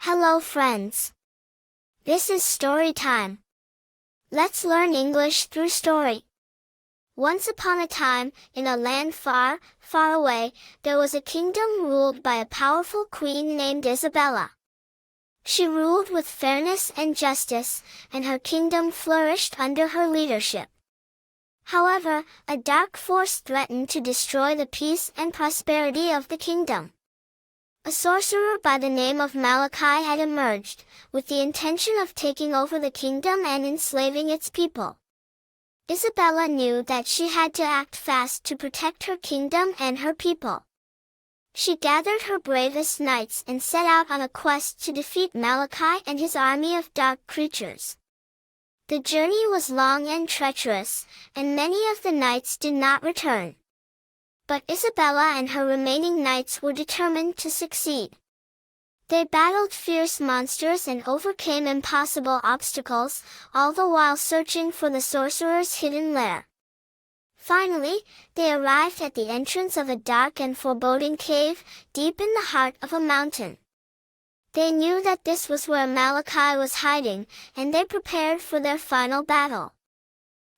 Hello friends. This is story time. Let's learn English through story. Once upon a time, in a land far, far away, there was a kingdom ruled by a powerful queen named Isabella. She ruled with fairness and justice, and her kingdom flourished under her leadership. However, a dark force threatened to destroy the peace and prosperity of the kingdom. A sorcerer by the name of Malachi had emerged, with the intention of taking over the kingdom and enslaving its people. Isabella knew that she had to act fast to protect her kingdom and her people. She gathered her bravest knights and set out on a quest to defeat Malachi and his army of dark creatures. The journey was long and treacherous, and many of the knights did not return. But Isabella and her remaining knights were determined to succeed. They battled fierce monsters and overcame impossible obstacles, all the while searching for the sorcerer's hidden lair. Finally, they arrived at the entrance of a dark and foreboding cave, deep in the heart of a mountain. They knew that this was where Malachi was hiding, and they prepared for their final battle.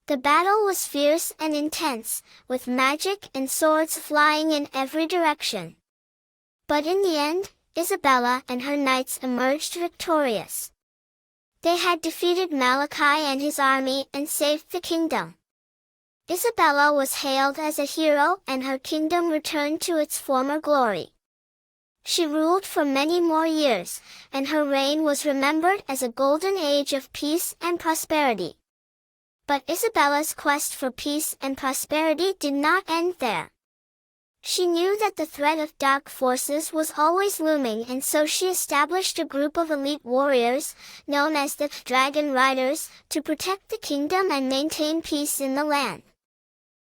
The battle was fierce and intense, with magic and swords flying in every direction. But in the end, Isabella and her knights emerged victorious. They had defeated Malachi and his army and saved the kingdom. Isabella was hailed as a hero and her kingdom returned to its former glory. She ruled for many more years, and her reign was remembered as a golden age of peace and prosperity. But Isabella's quest for peace and prosperity did not end there. She knew that the threat of dark forces was always looming, and so she established a group of elite warriors, known as the Dragon Riders, to protect the kingdom and maintain peace in the land.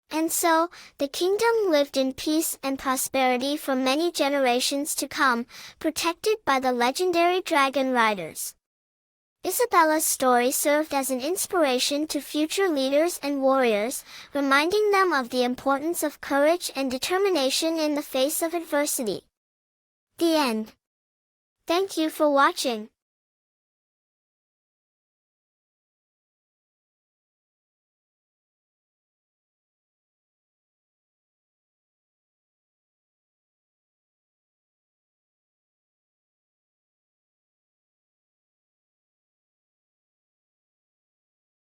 And so, the kingdom lived in peace and prosperity for many generations to come, protected by the legendary Dragon Riders. Isabella's story served as an inspiration to future leaders and warriors, reminding them of the importance of courage and determination in the face of adversity. The end. Thank you for watching.